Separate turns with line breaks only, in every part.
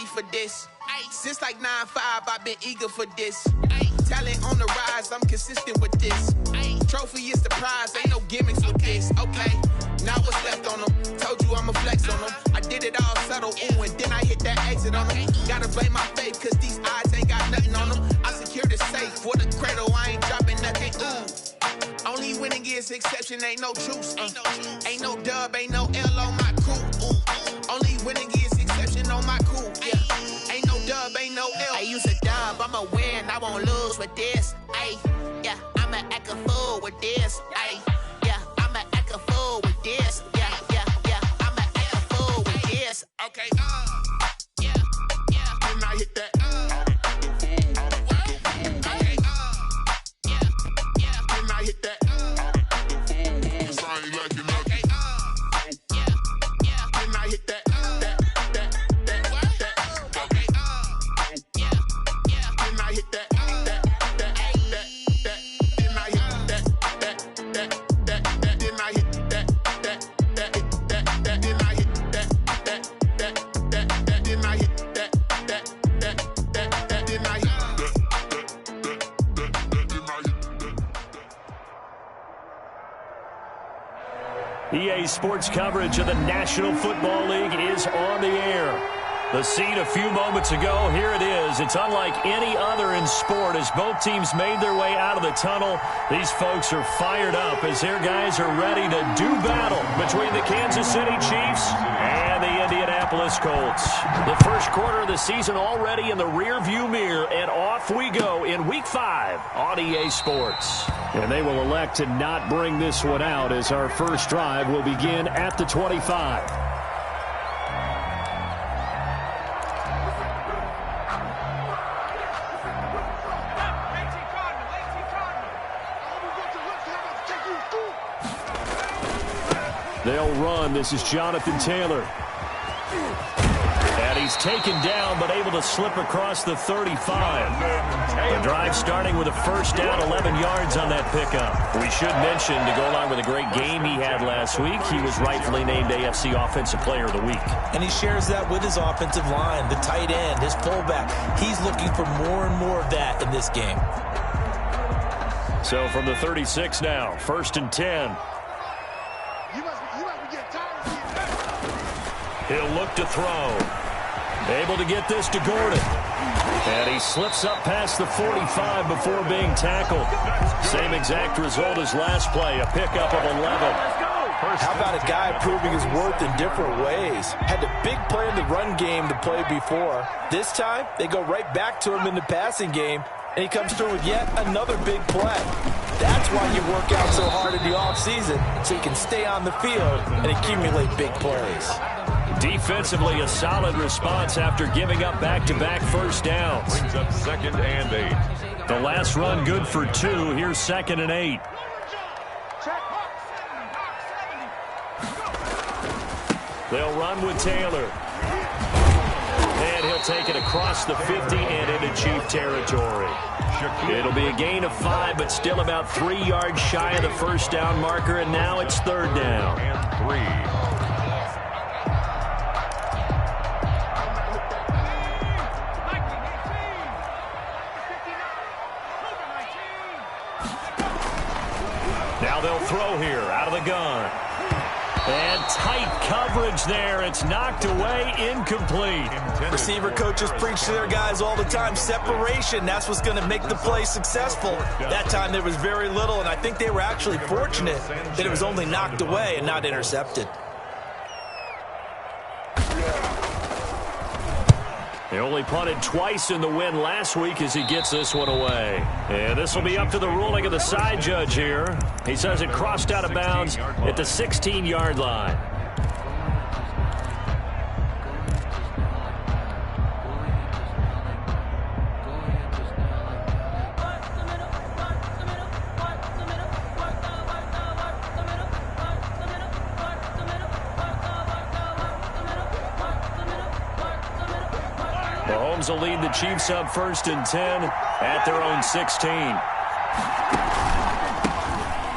ready for this. Since like 9-5, I've been eager for this. Talent on the rise, I'm consistent with this. Trophy is the prize, ain't no gimmicks with this. Okay, now what's left on them? Told you I'ma flex on them. I did it all subtle, ooh, and then I hit that exit on them. Gotta blame my faith, cause these odds ain't got nothing on them. I secure the safe for the cradle, I ain't dropping nothing, ooh. Only winning is exception, ain't no truce. Ain't no dub, ain't no L on my crew. Only winning is exception on my crew. Yeah, ain't no dub, ain't no L. I use a dub, I'ma win, I won't lose with this. Ay, yeah, I'ma act a fool with this. Ay, yeah, I'ma act a fool with this. Yeah, I'ma act a fool with this. Okay, yeah, then I hit that.
EA Sports coverage of the National Football League is on the air. The scene a few moments ago, here it is. It's unlike any other in sport as both teams made their way out of the tunnel. These folks are fired up as their guys are ready to do battle between the Kansas City Chiefs and the Indianapolis Colts. The first quarter of the season already in the rearview mirror, and off we go in Week 5 on EA Sports. And they will elect to not bring this one out as our first drive will begin at the 25. They'll run. This is Jonathan Taylor. And he's taken down, but able to slip across the 35. The drive starting with a first down, 11 yards on that pickup. We should mention, to go along with a great game he had last week, he was rightfully named AFC Offensive Player of the Week. And he shares that with his offensive line, the tight end, his fullback. He's looking for more and more of that in this game. So from the 36 now, 1st and 10. He'll look to throw. Able to get this to Gordon. And he slips up past the 45 before being tackled. Same exact result as last play, a pickup of 11. How about a guy proving his worth in different ways? Had a big play in the run game to play before. This time, they go right back to him in the passing game, and he comes through with yet another big play. That's why you work out so hard in the offseason, so you can stay on the field and accumulate big plays. Defensively, a solid response after giving up back-to-back first downs. Brings up 2nd and 8. The last run good for 2. Here's 2nd and 8. They'll run with Taylor. And he'll take it across the 50 and into Chief territory. It'll be a gain of 5, but still about 3 yards shy of the first down marker, and now it's 3rd down. And 3. Now they'll throw here out of the gun. And tight coverage there. It's knocked away, incomplete. Receiver coaches preach to their guys all the time. Separation, that's what's going to make the play successful. That time there was very little, and I think they were actually fortunate that it was only knocked away and not intercepted. They only punted twice in the win last week as he gets this one away. And this will be up to the ruling of the side judge here. He says it crossed out of bounds at the 16-yard line. Mahomes will lead the Chiefs up 1st and 10 at their own 16.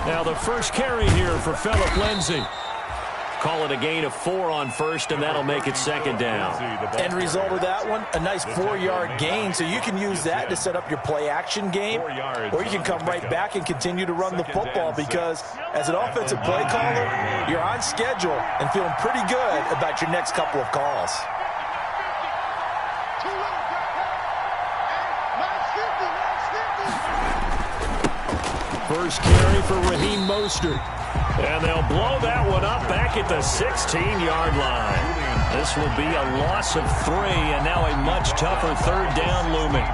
Now the first carry here for Phillip Lindsay. call it a gain of 4 on first, and that'll make it second down.
End result of that one, a nice 4-yard gain, so you can use that to set up your play-action game, or you can come right back and continue to run the football because as an offensive play caller, you're on schedule and feeling pretty good about your next couple of calls.
First carry for Raheem Mostert. And they'll blow that one up back at the 16-yard line. This will be a loss of 3, and now a much tougher third down looming.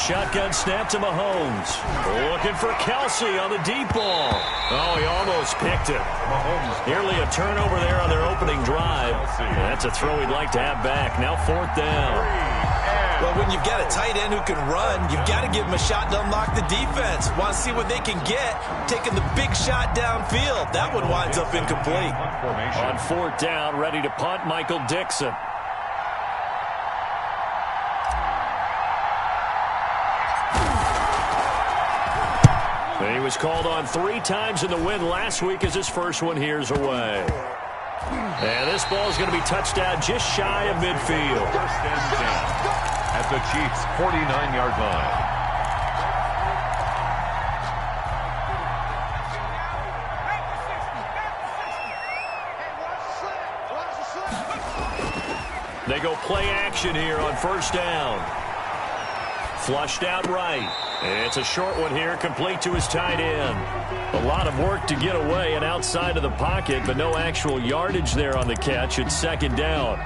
Shotgun snap to Mahomes. Looking for Kelsey on the deep ball. Oh, he almost picked it. Nearly a turnover there on their opening drive. That's a throw he'd like to have back. Now 4th down.
Well, when you've got a tight end who can run, you've got to give him a shot to unlock the defense. Want to see what they can get, taking the big shot downfield. That one winds up incomplete.
On 4th down, ready to punt, Michael Dixon. He was called on 3 times in the win last week as his first one here's away. And this ball is going to be touched down just shy of midfield.
First and 10 at the Chiefs' 49-yard line.
They go play action here on 1st down. Flushed out right. It's a short one here, complete to his tight end. A lot of work to get away and outside of the pocket, but no actual yardage there on the catch. It's 2nd down.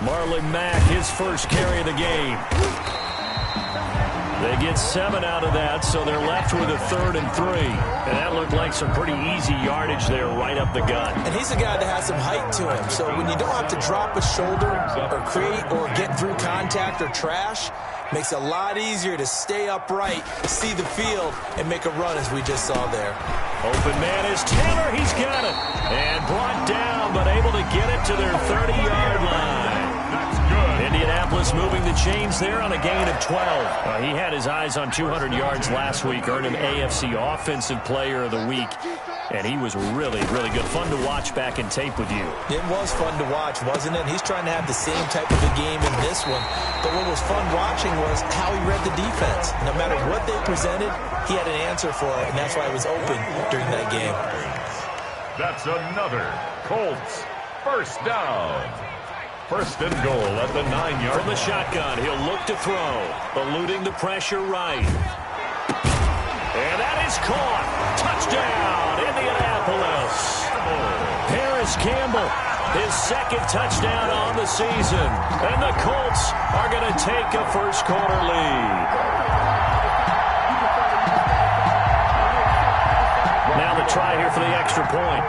Marlon Mack, his first carry of the game. They get 7 out of that, so they're left with a 3rd and 3. And that looked like some pretty easy yardage there right up the gut.
And he's a guy that has some height to him, so when you don't have to drop a shoulder or create or get through contact or trash, makes it a lot easier to stay upright, see the field, and make a run as we just saw there.
Open man is Taylor. He's got it. And brought down, but able to get it to their 30-yard line.
That's good.
Indianapolis moving the chains there on a gain of 12. He had his eyes on 200 yards last week, earned him AFC Offensive Player of the Week. And he was really, really good. Fun to watch back in tape with you.
It was fun to watch, wasn't it? He's trying to have the same type of a game in this one. But what was fun watching was how he read the defense. No matter what they presented, he had an answer for it, and that's why he was open during that game.
That's another Colts first down. 1st and goal at the 9-yard
From the shotgun, he'll look to throw. Eluding the pressure right. And that is caught. Touchdown, Indianapolis. Paris Campbell, his 2nd touchdown on the season. And the Colts are going to take a first-quarter lead. Now the try here for the extra point.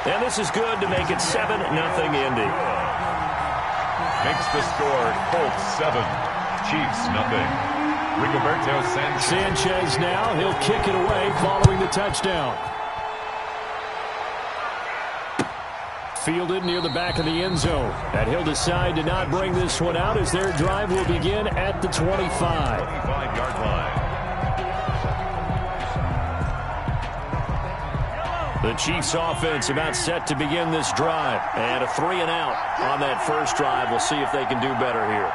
And this is good to make it 7-0 Indy.
Makes the score Colts 7, Chiefs nothing. Rigoberto
Sanchez now, he'll kick it away following the touchdown. Fielded near the back of the end zone. And he'll decide to not bring this one out as their drive will begin at the 25-yard line. The Chiefs offense about set to begin this drive. And a 3-and-out on that first drive. We'll see if they can do better here.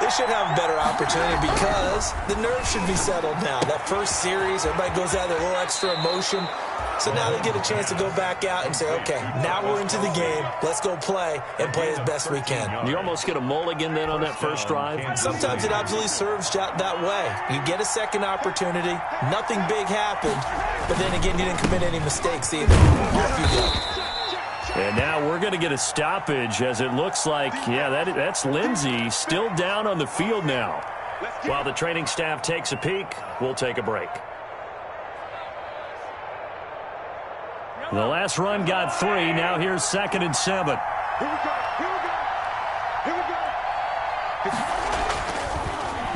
They should have a better opportunity because the nerves should be settled now. That first series, everybody goes out there, a little extra emotion. So now they get a chance to go back out and say, okay, now we're into the game. Let's go play and play as best we can.
You almost get a mulligan then on that first drive?
Sometimes it absolutely serves that way. You get a second opportunity. Nothing big happened. But then again, you didn't commit any mistakes either. Off you go.
And now we're going to get a stoppage as it looks like, yeah, that's Lindsey still down on the field now. While the training staff takes a peek, we'll take a break. The last run got 3. Now here's 2nd and 7.
Here we go.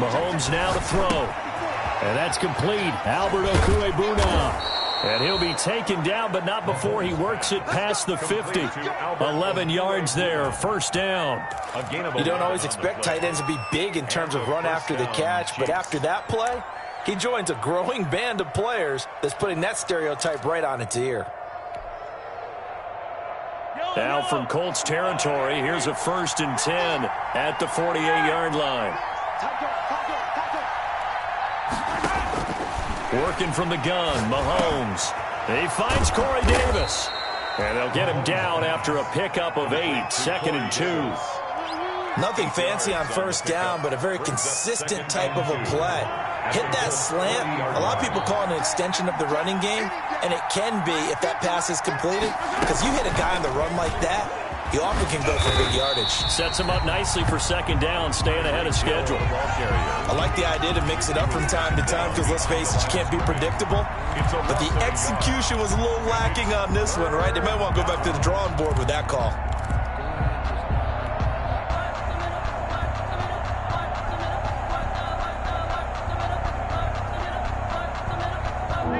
Mahomes now to throw. And that's complete. Albert Okwuegbunam. And he'll be taken down, but not before he works it past the 50. 11 yards there, first down.
You don't always expect tight ends to be big in terms of run after the catch, but after that play, he joins a growing band of players that's putting that stereotype right on its ear.
Now from Colts territory, here's a 1st and 10 at the 48-yard line. Working from the gun, Mahomes. He finds Corey Davis. And they'll get him down after a pickup of 8, 2nd and 2.
Nothing fancy on first down, but a very consistent type of a play. Hit that slant. A lot of people call it an extension of the running game, and it can be if that pass is completed, because you hit a guy on the run like that, you often can go for big yardage.
Sets him up nicely for 2nd down, staying ahead of schedule.
I like the idea to mix it up from time to time because, let's face it, you can't be predictable. But the execution was a little lacking on this one, right? They might want to go back to the drawing board with that call.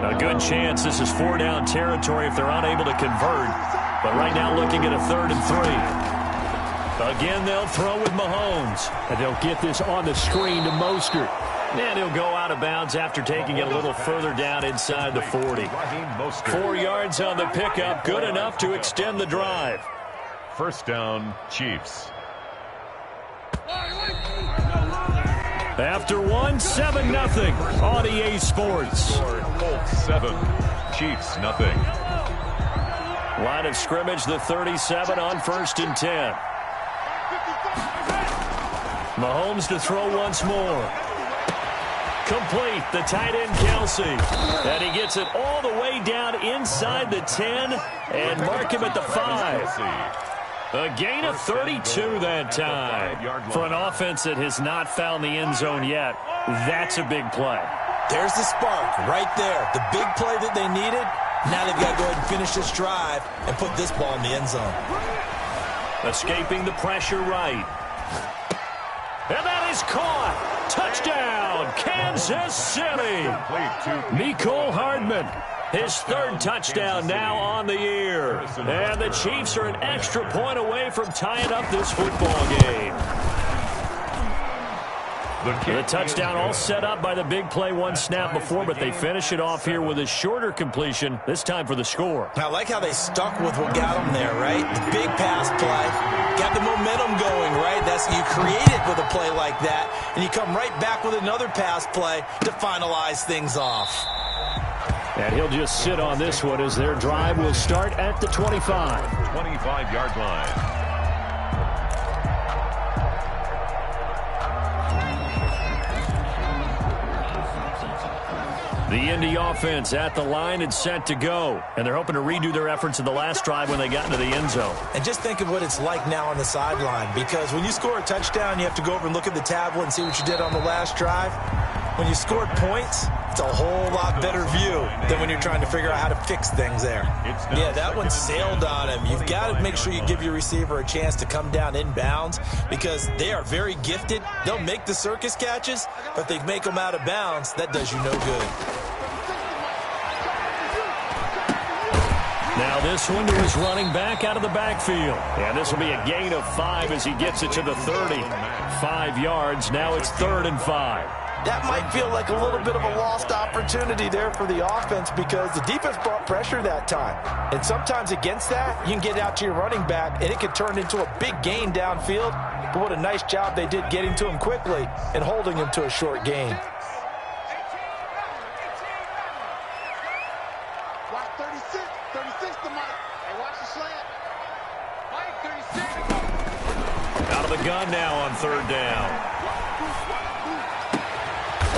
A good chance this is 4-down territory if they're unable to convert. But right now looking at a 3rd and 3. Again, they'll throw with Mahomes. And they'll get this on the screen to Mostert. And he'll go out of bounds after taking it a little further down inside the 40. 4 yards on the pickup, good enough to extend the drive.
First down, Chiefs.
After 1, 7-0 on EA Sports.
Colts 7, Chiefs nothing.
Line of scrimmage, the 37 on 1st and 10. Mahomes to throw once more. Complete, the tight end Kelsey. And he gets it all the way down inside the 10 and mark him at the 5. A gain of 32 that time. For an offense that has not found the end zone yet, that's a big play.
There's the spark right there. The big play that they needed. Now they've got to go ahead and finish this drive and put this ball in the end zone.
Escaping the pressure right. And that is caught. Touchdown, Kansas City. Mecole Hardman. His 3rd touchdown now on the year. And the Chiefs are an extra point away from tying up this football game. The touchdown all set up by the big play 1 snap before, but they finish it off here with a shorter completion, this time for the score.
I like how they stuck with what got them there, right? The big pass play, got the momentum going, right? That's you create it with a play like that, and you come right back with another pass play to finalize things off.
And he'll just sit on this one as their drive will start at the 25.
25-yard line.
The Indy offense at the line and set to go. And they're hoping to redo their efforts in the last drive when they got into the end zone.
And just think of what it's like now on the sideline, because when you score a touchdown, you have to go over and look at the tablet and see what you did on the last drive. When you scored points, it's a whole lot better view than when you're trying to figure out how to fix things there. Yeah, that one sailed on him. You've got to make sure you give your receiver a chance to come down inbounds because they are very gifted. They'll make the circus catches, but they make them out of bounds. That does you no good.
Now this one to his running back out of the backfield. And this will be a gain of 5 as he gets it to the 30. 5 yards. Now it's 3rd and 5.
That might feel like a little bit of a lost opportunity there for the offense because the defense brought pressure that time. And sometimes against that, you can get out to your running back, and it can turn into a big gain downfield. but what a nice job they did getting to him quickly and holding him to a short gain.
Watch 36. 36 to Mike. Hey, watch the slant. Mike, 36.
Out of the gun now on third down.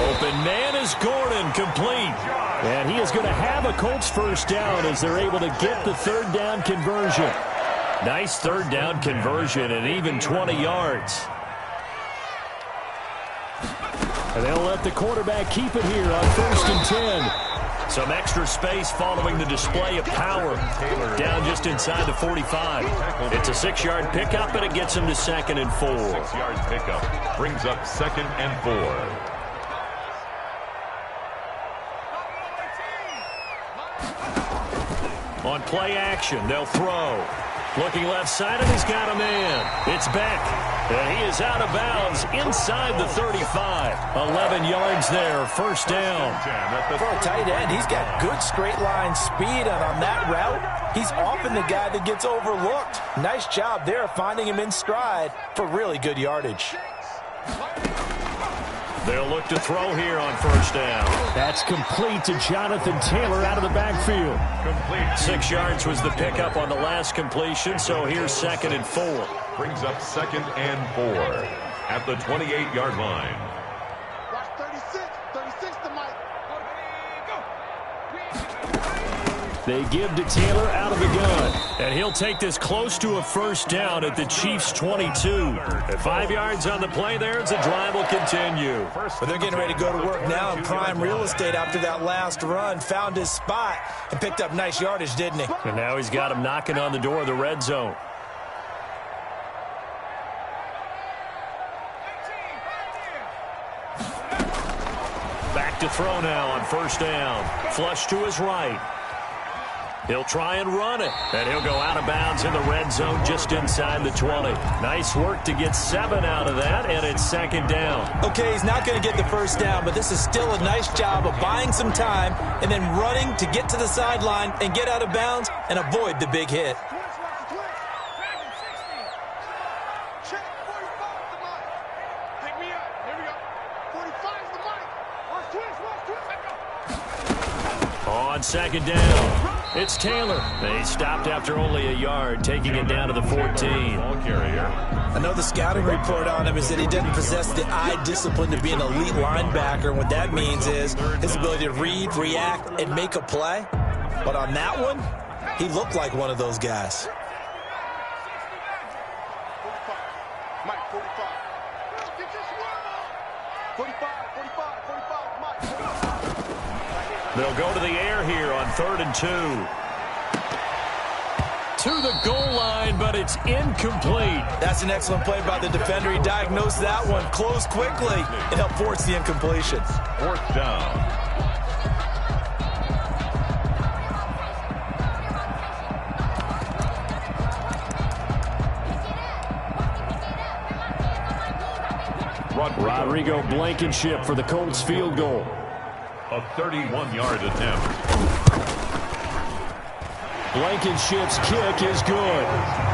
Open man is Gordon, complete. And he is going to have a Colts first down as they're able to get the third down conversion. Nice third down conversion and even 20 yards. And they'll let the quarterback keep it here on 1st and 10. Some extra space following the display of power. Down just inside the 45. It's a 6-yard pickup, and it gets him to 2nd and 4.
6-yard pickup brings up 2nd and 4.
On play action, they'll throw. Looking left side, and he's got a man. It's Beck, and he is out of bounds inside the 35. 11 yards there, first down.
For a tight end, he's got good straight line speed, and on that route, he's often the guy that gets overlooked. Nice job there finding him in stride for really good yardage.
They'll look to throw here on first down. That's complete to Jonathan Taylor out of the backfield.
Complete.
6 yards was the pickup on the last completion, so here's 2nd and 4.
Brings up 2nd and 4 at the 28-yard line.
Watch 36. 36 to Mike.
They give to Taylor out of the gun. And he'll take this close to a first down at the Chiefs' 22. At 5 yards on the play there, as the drive will continue.
But they're getting ready to go to work now in prime real estate after that last run. Found his spot and picked up nice yardage, didn't he?
And now he's got him knocking on the door of the red zone. Back to throw now on first down. Flush to his right. He'll try and run it, and he'll go out of bounds in the red zone just inside the 20. Nice work to get 7 out of that, and it's 2nd down.
Okay, he's not going to get the first down, but this is still a nice job of buying some time and then running to get to the sideline and get out of bounds and avoid the big hit.
Check 45 to Mike. Pick me up. Here we go. 45 to Mike. Watch twist. Watch twist.
On 2nd down, it's Taylor. They stopped after only a yard, taking it down to the 14.
Ball carrier.
I know the scouting report on him is that he doesn't possess the eye discipline to be an elite linebacker. And what that means is his ability to read, react, and make a play. But on that one, he looked like one of those guys.
45. Mike, 45. 45, 45, 45, Mike.
They'll go to the air here on 3rd and 2. To the goal line, but it's incomplete.
That's an excellent play by the defender. He diagnosed that one, closed quickly, and helped force the incompletion.
4th down.
Rodrigo Blankenship for the Colts field goal.
A 31-yard attempt.
Blankenship's kick is good.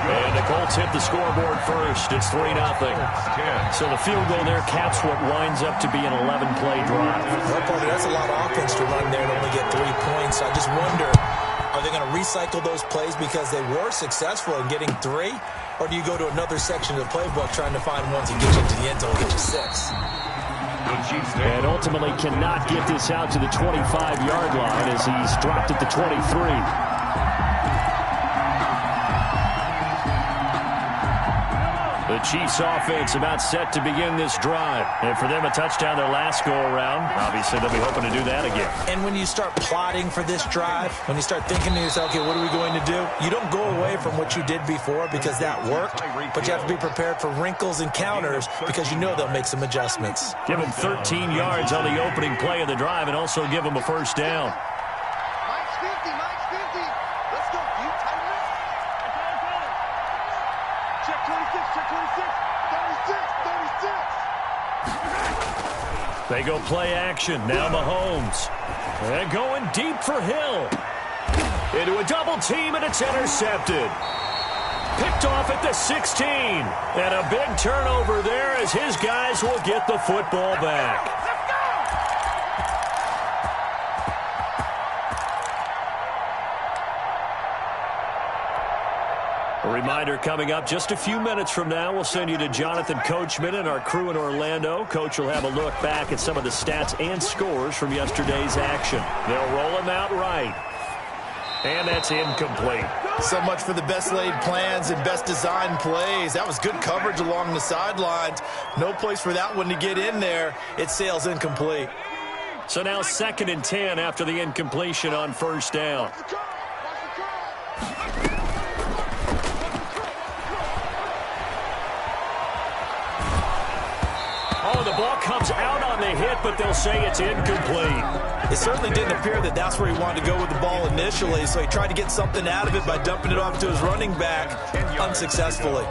And the Colts hit the scoreboard first. It's 3-0. So the field goal there caps what winds up to be an 11-play drive.
Well, Porter, that's a lot of offense to run there and only get 3 points. I just wonder, are they going to recycle those plays because they were successful in getting 3? Or do you go to another section of the playbook trying to find ones that get you to the end zone and get you 6?
And ultimately cannot get this out to the 25-yard line as he's dropped at the 23. The Chiefs offense about set to begin this drive. And for them, a touchdown their last go-around. Obviously, they'll be hoping to do that again.
And when you start plotting for this drive, when you start thinking to yourself, okay, what are we going to do? You don't go away from what you did before because that worked, but you have to be prepared for wrinkles and counters because you know they'll make some adjustments.
Give them 13 yards on the opening play of the drive and also give them a first down.
Mike's 50. Mike's 50. Let's go. You tighten up. Check 26. Check 26. 36. 36.
They go play action. Now Mahomes. And going deep for Hill. Into a double team, and it's intercepted. picked off at the 16. And a big turnover there as his guys will get the football back. A reminder coming up just a few minutes from now, we'll send you to Jonathan Coachman and our crew in Orlando. Coach will have a look back at some of the stats and scores from yesterday's action. They'll roll him out right. And that's incomplete.
So much for the best laid plans and best designed plays. That was good coverage along the sidelines. No place for that one to get in there. It sails incomplete.
So now 2nd and 10 after the incompletion on first down. Oh, the ball comes out on the hit, but they'll say it's incomplete.
It certainly didn't appear that that's where he wanted to go with the ball initially, so he tried to get something out of it by dumping it off to his running back unsuccessfly.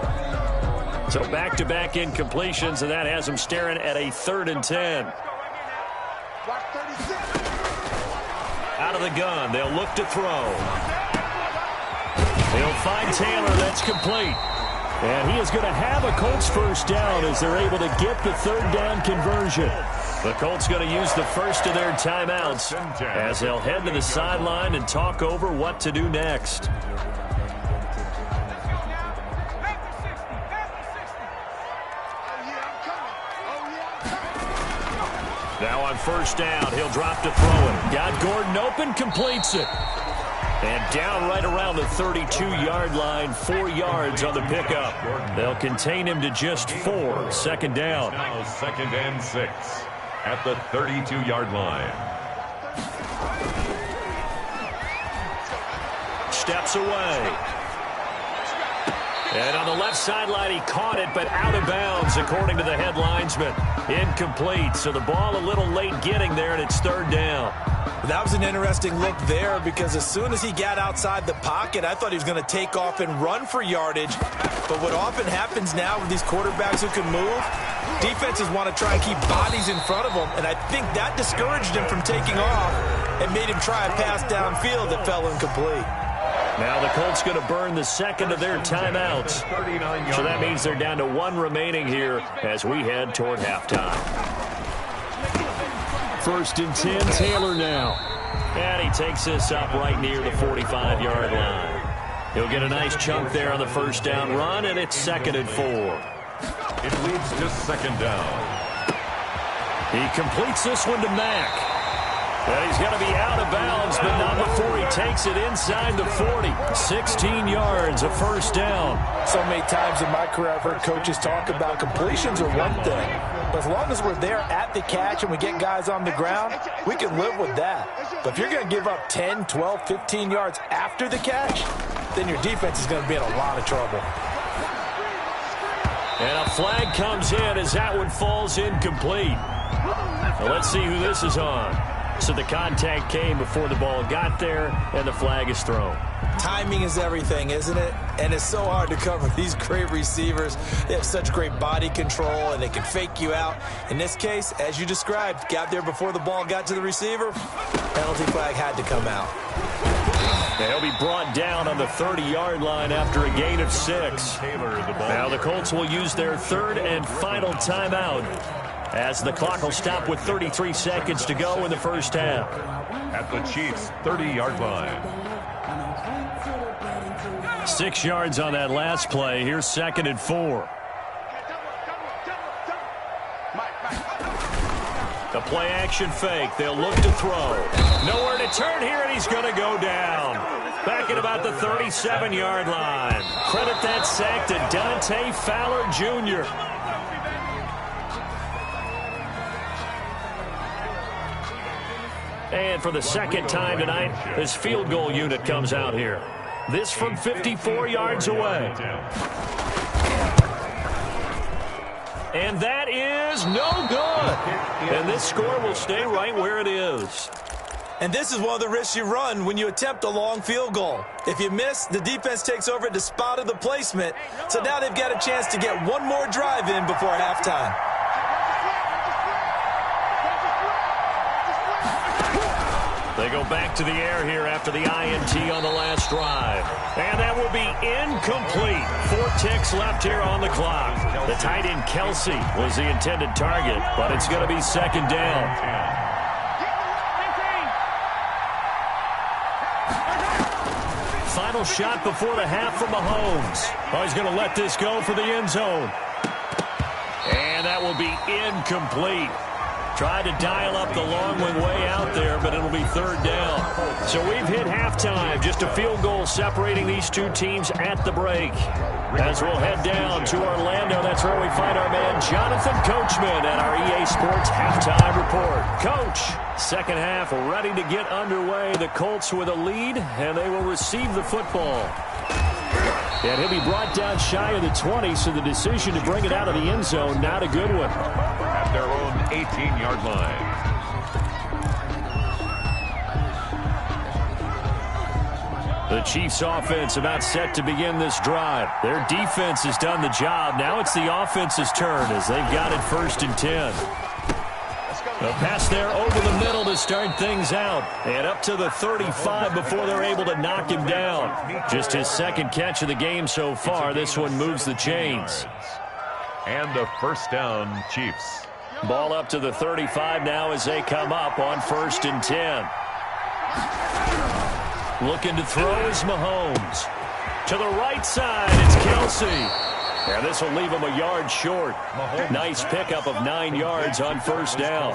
So back-to-back incompletions, and that has him staring at a 3rd and 10. Out of the gun, they'll look to throw. They'll find Taylor, that's complete. And he is going to have a Colts first down as they're able to get the 3rd down conversion. The Colts going to use the first of their timeouts as they'll head to the sideline and talk over what to do next. Now on first down, he'll drop to throw it. Got Gordon open, completes it. And down right around the 32-yard line, 4 yards on the pickup. They'll contain him to just 4. 2nd down.
Now 2nd and 6 at the 32-yard line.
Steps away. And on the left sideline, he caught it, but out of bounds, according to the head linesman. Incomplete, so the ball a little late getting there, and it's 3rd down.
That was an interesting look there because as soon as he got outside the pocket, I thought he was going to take off and run for yardage. But what often happens now with these quarterbacks who can move, defenses want to try and keep bodies in front of them, and I think that discouraged him from taking off and made him try a pass downfield that fell incomplete.
Now the Colts going to burn the 2nd of their timeouts. So that means they're down to 1 remaining here as we head toward halftime. 1st and 10, Taylor now. And he takes this up right near the 45-yard line. He'll get a nice chunk there on the first down run, and it's 2nd and 4.
It leads to 2nd down.
He completes this one to Mack. And he's going to be out of bounds, but not before he takes it inside the 40. 16 yards, a first down.
So many times in my career I've heard coaches talk about completions are one thing. But as long as we're there at the catch and we get guys on the ground, we can live with that. But if you're going to give up 10, 12, 15 yards after the catch, then your defense is going to be in a lot of trouble.
And a flag comes in as that one falls incomplete. Now let's see who this is on. So the contact came before the ball got there, and the flag is thrown.
Timing is everything, isn't it? And it's so hard to cover these great receivers. They have such great body control, and they can fake you out. In this case, as you described, got there before the ball got to the receiver. Penalty flag had to come out.
And he'll be brought down on the 30-yard line after a gain of 6. Now the Colts will use their 3rd and final timeout, as the clock will stop with 33 seconds to go in the first half.
At the Chiefs' 30-yard line.
6 yards on that last play. Here's 2nd and 4. The play action fake. They'll look to throw. Nowhere to turn here, and he's going to go down. Back at about the 37-yard line. Credit that sack to Dante Fowler Jr. And for the 2nd time tonight, his field goal unit comes out here. This from 54 yards away. And that is no good. And this score will stay right where it is.
And this is one of the risks you run when you attempt a long field goal. If you miss, the defense takes over at the spot of the placement. So now they've got a chance to get one more drive in before halftime.
They go back to the air here after the INT on the last drive. And that will be incomplete. 4 ticks left here on the clock. The tight end Kelsey was the intended target, but it's going to be second down. Final shot before the half from Mahomes. Oh, he's going to let this go for the end zone. And that will be incomplete. Tried to dial up the long one way out there, but it'll be third down. So we've hit halftime. Just a field goal separating these two teams at the break. As we'll head down to Orlando, that's where we find our man Jonathan Coachman at our EA Sports Halftime Report. Coach, second half ready to get underway. The Colts with a lead, and they will receive the football. And he'll be brought down shy of the 20, so the decision to bring it out of the end zone, not a good one.
At their own 18-yard line.
The Chiefs' offense about set to begin this drive. Their defense has done the job. Now it's the offense's turn as they've got it 1st and 10. A pass there over the middle to start things out. And up to the 35 before they're able to knock him down. Just his second catch of the game so far. This one moves the chains.
And the first down, Chiefs.
Ball up to the 35 now as they come up on 1st and 10. Looking to throw is Mahomes. To the right side, it's Kelsey. And this will leave him a yard short. Nice pickup of 9 yards on first down.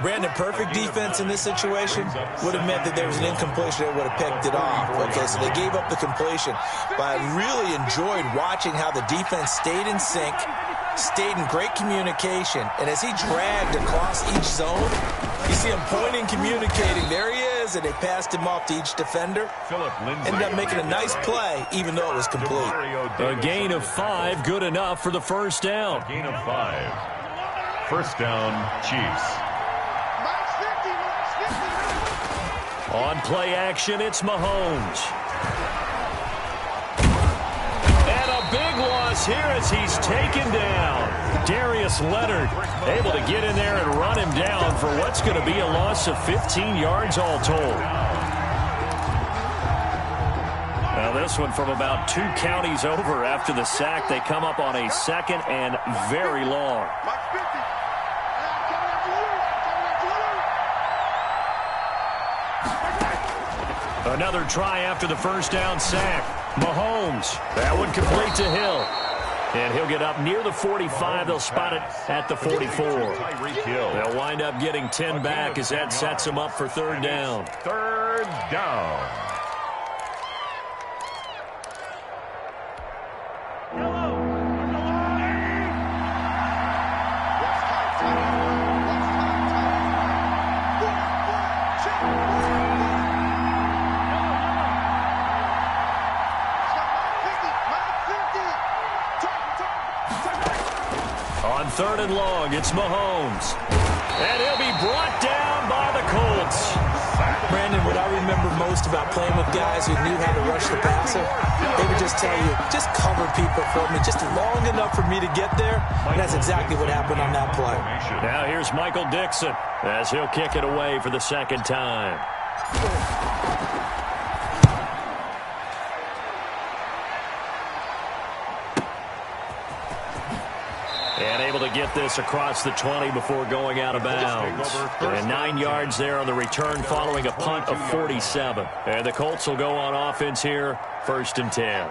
Brandon, perfect defense in this situation would have meant that there was an incompletion that would have picked it off. Okay, so they gave up the completion. But I really enjoyed watching how the defense stayed in sync, stayed in great communication. And as he dragged across each zone, you see him pointing, communicating. There he is, and they passed him off to each defender. Ended up making a nice play, even though it was complete.
A gain of 5, good enough for the first down.
Gain of 5. First down, Chiefs.
On play action, it's Mahomes. And a big loss here as he's taken down. Darius Leonard able to get in there and run him down for what's going to be a loss of 15 yards all told. Now this one from about 2 counties over after the sack. They come up on a second and very long. Another try after the first down sack. Mahomes, that one complete to Hill. And he'll get up near the 45. They'll spot it at the 44. They'll wind up getting 10 back as that sets them up for third down.
Third down.
Third and long, it's Mahomes. And he'll be brought down by the Colts.
Brandon, what I remember most about playing with guys who knew how to rush the passer, they would just tell you, just cover people for me, just long enough for me to get there. And that's exactly what happened on that play.
Now here's Michael Dixon as he'll kick it away for the second time. And able to get this across the 20 before going out of bounds. And 9 yards there on the return following a punt of 47. And the Colts will go on offense here, 1st and 10.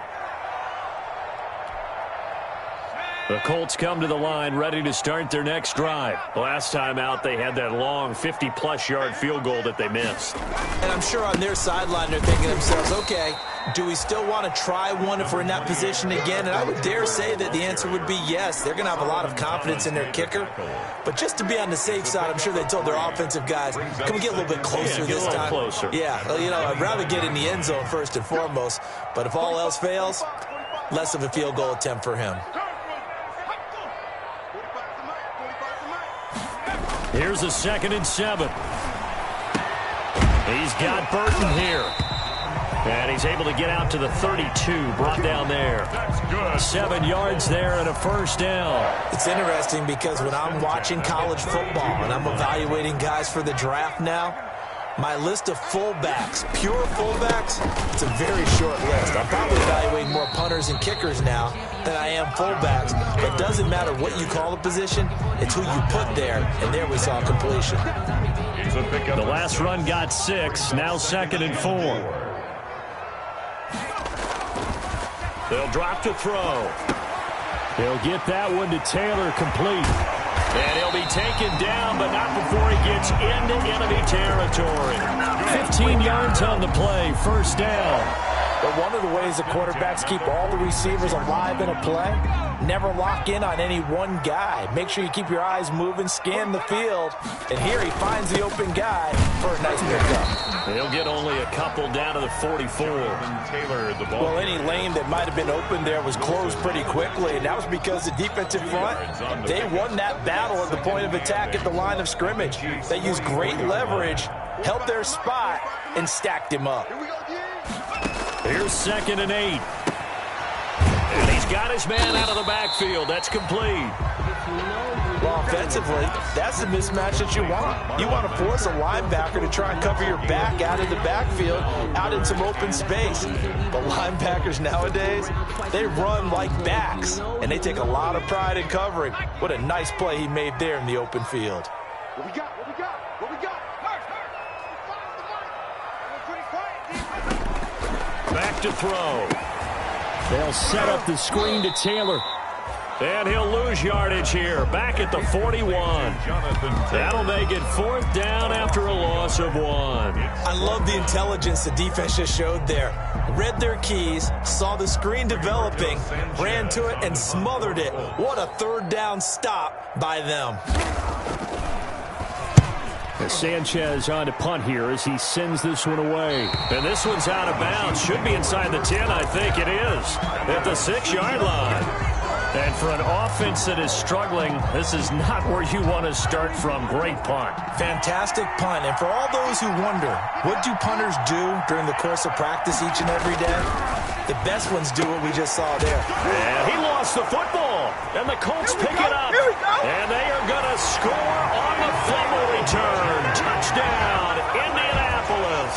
The Colts come to the line ready to start their next drive. Last time out, they had that long 50-plus yard field goal that they missed.
And I'm sure on their sideline they're thinking to themselves, okay, do we still want to try one if we're in that position again? And I would dare say that the answer would be yes. They're going to have a lot of confidence in their kicker. But just to be on the safe side, I'm sure they told their offensive guys, can we get a little bit closer this time?
Closer.
Yeah, well, you know, I'd rather get in the end zone first and foremost. But if all else fails, less of a field goal attempt for him.
Here's a 2nd and 7. He's got Burton here. And he's able to get out to the 32, brought down there. 7 yards there and a first down.
It's interesting because when I'm watching college football and I'm evaluating guys for the draft now, My list of fullbacks, pure fullbacks, it's a very short list. I'm probably evaluating more punters and kickers now than I am fullbacks. But it doesn't matter what you call a position, it's who you put there, and there we saw completion.
The last run got 6, now 2nd and 4. They'll drop to throw. He'll get that one to Taylor, complete. And he'll be taken down, but not before he gets into enemy territory. 15 yards on the play, first down.
But one of the ways the quarterbacks keep all the receivers alive in a play, never lock in on any one guy. Make sure you keep your eyes moving, scan the field. And here he finds the open guy for a nice pickup.
He'll get only a couple down to the 44.
Well, any lane that might have been open there was closed pretty quickly, and that was because the defensive front, they won that battle at the point of attack at the line of scrimmage. They used great leverage, held their spot, and stacked him up.
Here's 2nd and 8. And he's got his man out of the backfield. That's complete.
Well, offensively, that's the mismatch that you want. You want to force a linebacker to try and cover your back out of the backfield, out in some open space. But linebackers nowadays, they run like backs, and they take a lot of pride in covering. What a nice play he made there in the open field.
What we got? What we got? What we got?
Back to throw. They'll set up the screen to Taylor. And he'll lose yardage here. Back at the 41. That'll make it 4th down after a loss of 1.
I love the intelligence the defense just showed there. Read their keys, saw the screen developing, ran to it, and smothered it. What a 3rd down stop by them.
Sanchez on to punt here as he sends this one away. And this one's out of bounds. Should be inside the 10, I think it is. At the 6-yard line. And for an offense that is struggling, this is not where you want to start from. Great punt.
Fantastic punt. And for all those who wonder, what do punters do during the course of practice each and every day? The best ones do what we just saw there.
And he lost the football. And the Colts pick it up. And they are going to score on the fumble return. Touchdown, Indianapolis.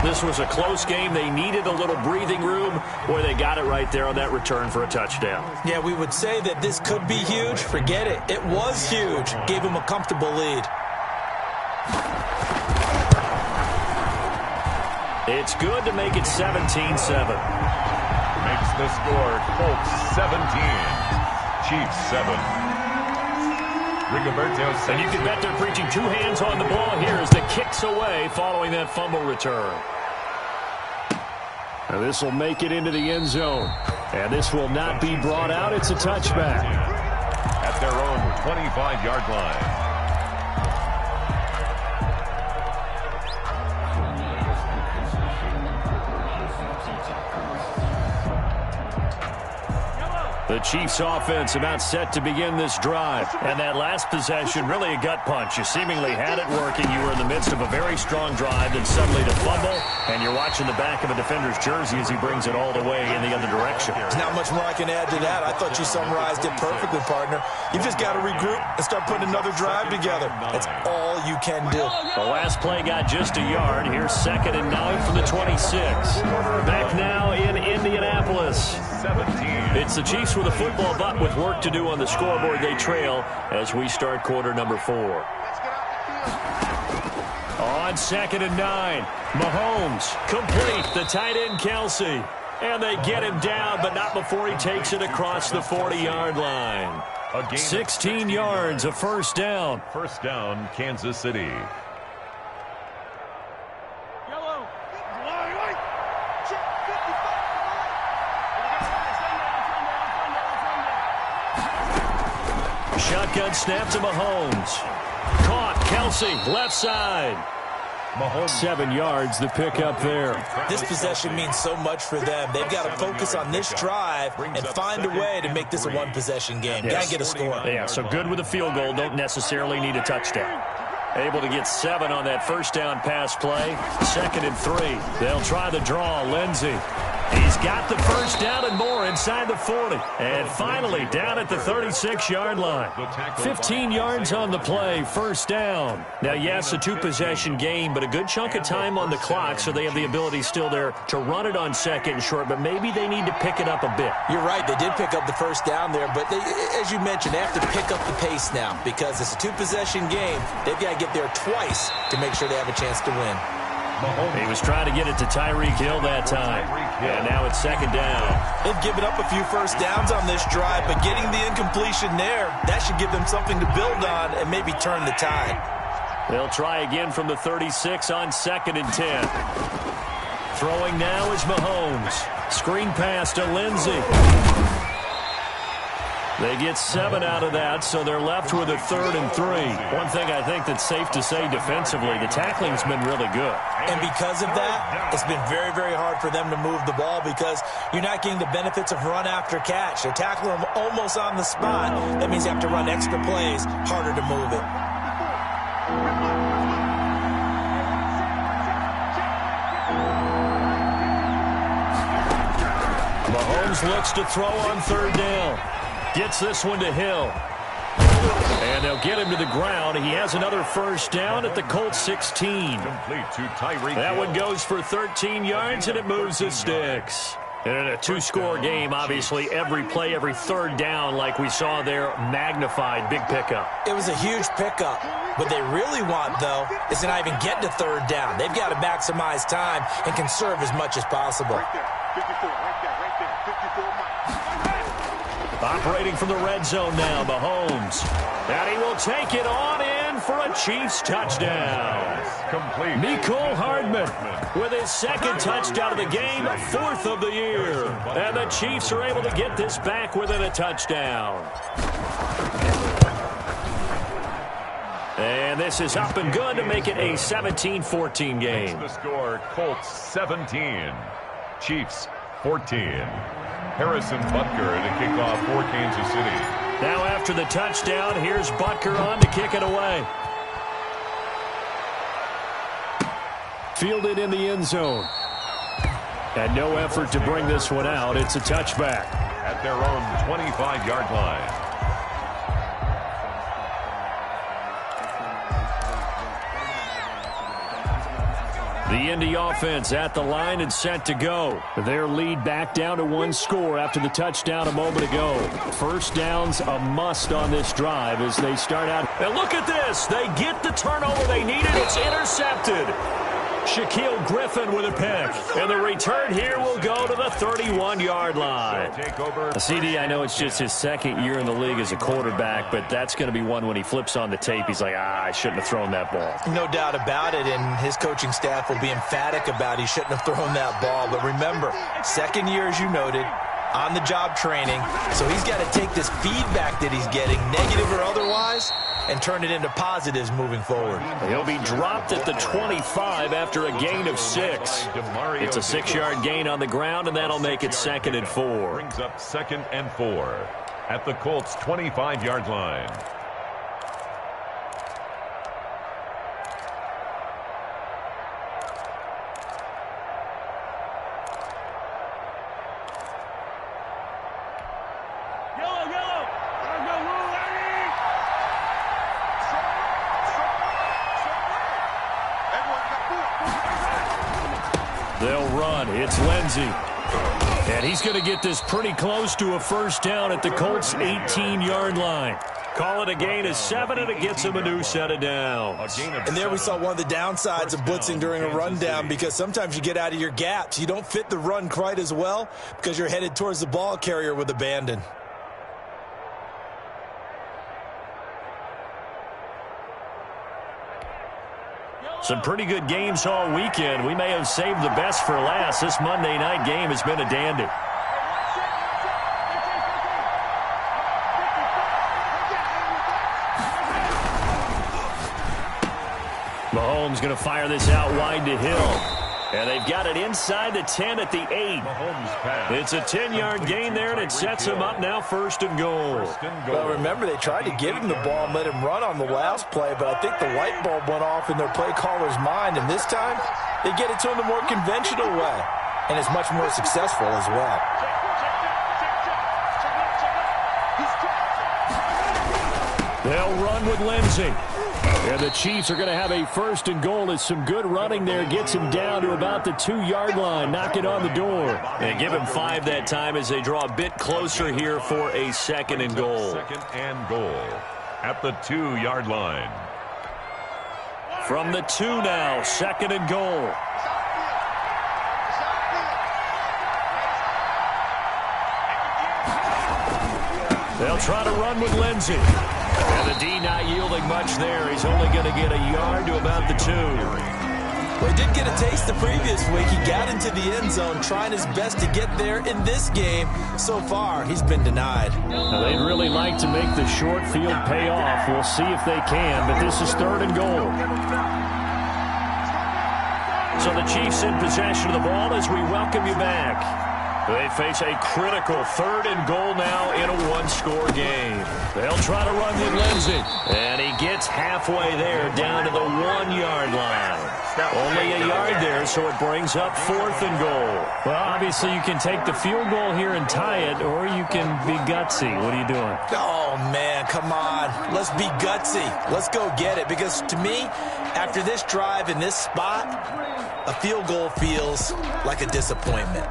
This was a close game. They needed a little breathing room. Boy, they got it right there on that return for a touchdown.
Yeah, we would say that this could be huge. Forget it. It was huge. Gave them a comfortable lead.
It's good to make it 17-7.
Makes the score Colts 17, Chiefs 7. Rigoberto,
and you can bet they're preaching 2 hands on the ball here as the kick's away following that fumble return. Now this will make it into the end zone. And this will not be brought out. It's a touchback.
At their own 25-yard line.
The Chiefs offense about set to begin this drive. And that last possession, really a gut punch. You seemingly had it working. You were in the midst of a very strong drive, then suddenly to fumble, and you're watching the back of a defender's jersey as he brings it all the way in the other direction.
There's not much more I can add to that. I thought you summarized it perfectly, partner. You've just got to regroup and start putting another drive together. That's all you can do.
The last play got just a yard. Here's 2nd and 9 from the 26. Back now in Indianapolis. It's the Chiefs with a football, but with work to do on the scoreboard. They trail as we start quarter number 4. On 2nd and 9, Mahomes complete. The tight end Kelsey, and they get him down, but not before he takes it across the 40-yard line. 16 yards, a first down.
First down, Kansas City.
Shotgun snap to Mahomes. Caught. Kelsey, left side. Mahomes 7 yards, the pick up there.
This possession means so much for them. They've got to focus on this drive and find a way to make this a one-possession game. Got to get a score.
Yeah, so good with a field goal. Don't necessarily need a touchdown. Able to get 7 on that first down pass play. 2nd and 3. They'll try the draw. Lindsey. He's got the first down and more inside the 40. And finally down at the 36-yard line. 15 yards on the play, first down. Now, yes, a two-possession game, but a good chunk of time on the clock, so they have the ability still there to run it on second and short, but maybe they need to pick it up a bit.
You're right, they did pick up the first down there, but they, as you mentioned, they have to pick up the pace now because it's a two-possession game. They've got to get there twice to make sure they have a chance to win.
He was trying to get it to Tyreek Hill that time. And now it's second down.
They've given up a few first downs on this drive, but getting the incompletion there, that should give them something to build on and maybe turn the tide.
They'll try again from the 36 on second and 10. Throwing now is Mahomes. Screen pass to Lindsey. They get 7 out of that, so they're left with a 3rd and 3. One thing I think that's safe to say defensively, the tackling's been really good.
And because of that, it's been very, very hard for them to move the ball because you're not getting the benefits of run after catch. They tackle them almost on the spot. That means you have to run extra plays, harder to move it.
Mahomes looks to throw on third down. Gets this one to Hill. And they'll get him to the ground. He has another first down at the Colts 16. That one goes for 13 yards, and it moves the sticks. And in a two-score game, obviously, every play, every third down, like we saw there, magnified, big pickup.
It was a huge pickup. What they really want, though, is to not even get to third down. They've got to maximize time and conserve as much as possible.
Right there, 54, right there, 54 miles.
Operating from the red zone now, Mahomes. And he will take it on in for a Chiefs touchdown.
Complete.
Mecole Hardman with his second touchdown of the game, 4th of the year. And the Chiefs are able to get this back within a touchdown. And this is up and good to make it a 17-14 game.
The score, Colts 17, Chiefs 14. Harrison Butker to kick off for Kansas City.
Now after the touchdown, here's Butker on to kick it away. Fielded in the end zone. And no effort to bring this one out. It's a touchback.
At their own 25-yard line.
The Indy offense at the line and set to go. Their lead back down to 1 score after the touchdown a moment ago. First down's a must on this drive as they start out. And look at this. They get the turnover they needed. It's intercepted. Shaquille Griffin with a pick. And the return here will go to the 31-yard line. CD, I know it's just his second year in the league as a quarterback, but that's going to be one when he flips on the tape. He's like, I shouldn't have thrown that ball.
No doubt about it, and his coaching staff will be emphatic about he shouldn't have thrown that ball. But remember, second year, as you noted, on-the-job training, so he's got to take this feedback that he's getting, negative or otherwise, and turn it into positives moving forward.
He'll be dropped at the 25 after a gain of 6. It's a 6-yard gain on the ground, and that'll make it 2nd and 4.
Brings up 2nd and 4 at the Colts 25-yard line.
They'll run. It's Lindsey. And he's going to get this pretty close to a first down at the Colts' 18-yard line. Call it a gain of 7, and it gets him a new set of downs.
And there we saw one of the downsides of blitzing during a rundown, because sometimes you get out of your gaps. You don't fit the run quite as well because you're headed towards the ball carrier with abandon.
Some pretty good games all weekend. We may have saved the best for last. This Monday night game has been a dandy. Mahomes going to fire this out wide to Hill. And they've got it inside the 10 at the 8. It's a 10-yard gain there, and it sets him up now 1st and goal.
Well, remember, they tried to give him the ball and let him run on the last play, but I think the light bulb went off in their play caller's mind, and this time they get it to him the more conventional way. and is much more successful as well.
They'll run with Lindsey. And the Chiefs are going to have a first and goal as some good running there gets him down to about the 2-yard line. Knock it on the door. And give him 5 that time as they draw a bit closer here for a second and goal.
Second and goal at the 2-yard line.
From the 2 now, second and goal. They'll try to run with Lindsey. And the D not yielding much there. He's only going to get a yard to about the 2.
Well, he did get a taste the previous week. He got into the end zone trying his best to get there in this game. So far, he's been denied.
Now, they'd really like to make the short field pay off. We'll see if they can, but this is third and goal. So the Chiefs in possession of the ball as we welcome you back. They face a critical third and goal now in a one-score game. They'll try to run with Lindsey. And he gets halfway there down to the 1-yard line. Only a yard there, so it brings up fourth and goal.
Well, obviously you can take the field goal here and tie it, or you can be gutsy. What are you doing?
Oh, man, come on. Let's be gutsy. Let's go get it. Because to me, after this drive in this spot, a field goal feels like a disappointment.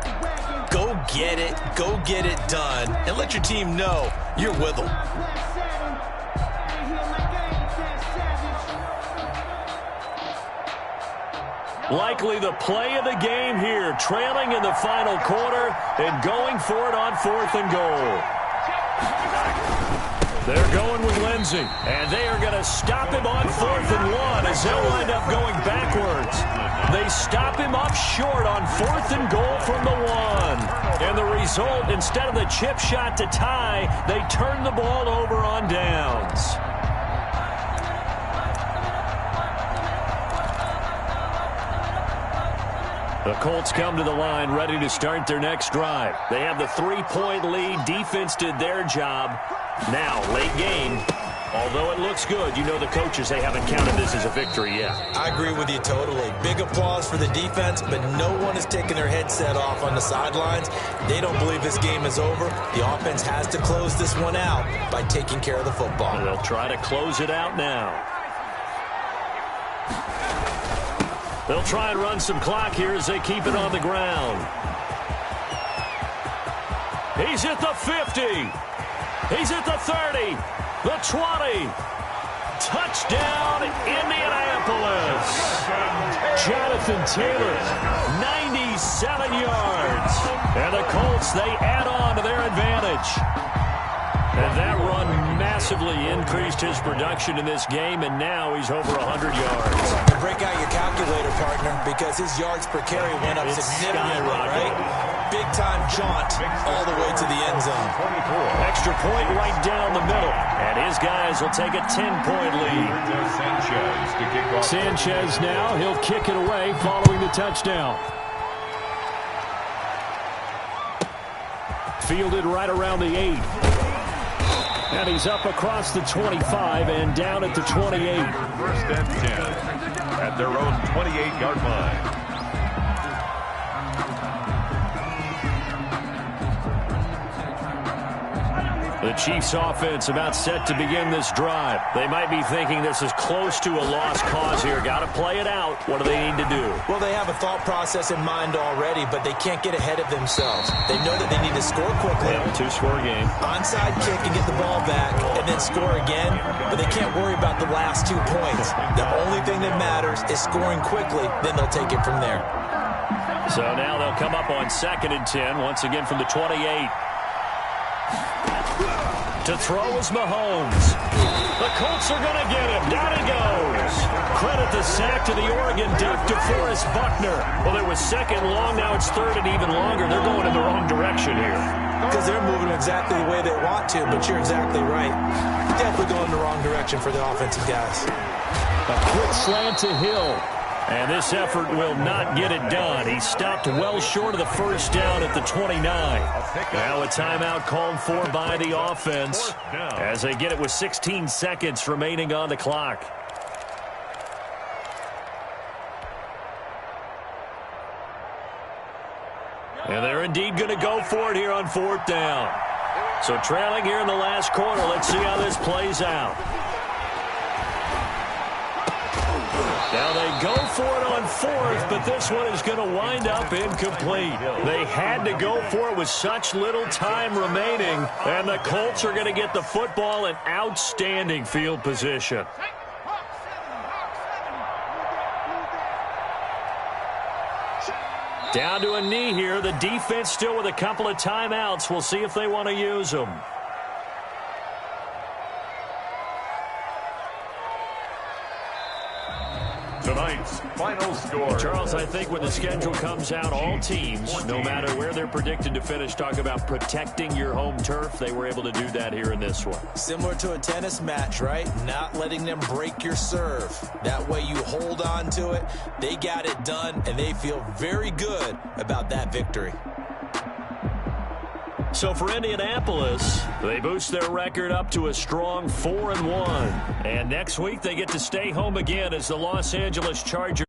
Go get it done, and let your team know you're with them.
Likely the play of the game here, trailing in the final quarter and going for it on fourth and goal. They're going with Lindsey, and they are going to stop him on 4th and 1 as they'll wind up going backwards. They stop him up short on 4th and goal from the 1. And the result, instead of the chip shot to tie, they turn the ball over on downs. The Colts come to the line ready to start their next drive. They have the 3-point lead. Defense did their job. Now, late game, although it looks good, you know the coaches, they haven't counted this as a victory yet.
I agree with you totally. Big applause for the defense, but no one is taking their headset off on the sidelines. They don't believe this game is over. The offense has to close this one out by taking care of the football.
And they'll try to close it out now. They'll try and run some clock here as they keep it on the ground. He's at the 50. He's at the 30, the 20. Touchdown, Indianapolis. Jonathan Taylor, 97 yards. And the Colts, they add on to their advantage. And that run massively increased his production in this game, and now he's over 100 yards.
And break out your calculator, partner, because his yards per carry went up significantly, right? Big-time jaunt all the way to the end zone.
Extra point right down the middle, and his guys will take a 10-point lead. Sanchez now, he'll kick it away following the touchdown. Fielded right around the 8. And he's up across the 25 and down at the 28.
First and 10 at their own 28-yard line.
The Chiefs offense about set to begin this drive. They might be thinking this is close to a lost cause here. Got to play it out. What do they need to do?
Well, they have a thought process in mind already, but they can't get ahead of themselves. They know that they need to score quickly.
Yeah, 2-score game.
Onside kick and get the ball back and then score again, but they can't worry about the last 2 points. The only thing that matters is scoring quickly, then they'll take it from there.
So now they'll come up on 2nd and 10, once again from the 28. To throw is Mahomes. The Colts are going to get him. Down he goes. Credit the sack to the Oregon Duck, DeForest Buckner. Well, it was 2nd long. Now it's 3rd and even longer. They're going in the wrong direction here.
Because they're moving exactly the way they want to, but you're exactly right. Definitely going in the wrong direction for the offensive guys.
A quick slant to Hill. And this effort will not get it done. He stopped well short of the first down at the 29. Now a timeout called for by the offense as they get it with 16 seconds remaining on the clock. And they're indeed going to go for it here on 4th down. So trailing here in the last quarter. Let's see how this plays out. Now they go for it on 4th, but this one is going to wind up incomplete. They had to go for it with such little time remaining, and the Colts are going to get the football in outstanding field position. Down to a knee here. The defense still with a couple of timeouts. We'll see if they want to use them.
Tonight's final score.
Charles, I think when the schedule comes out, all teams, no matter where they're predicted to finish, talk about protecting your home turf. They were able to do that here in this one.
Similar to a tennis match, right? Not letting them break your serve. That way you hold on to it. They got it done, and they feel very good about that victory.
So for Indianapolis, they boost their record up to a strong 4-1. And next week they get to stay home again as the Los Angeles Chargers.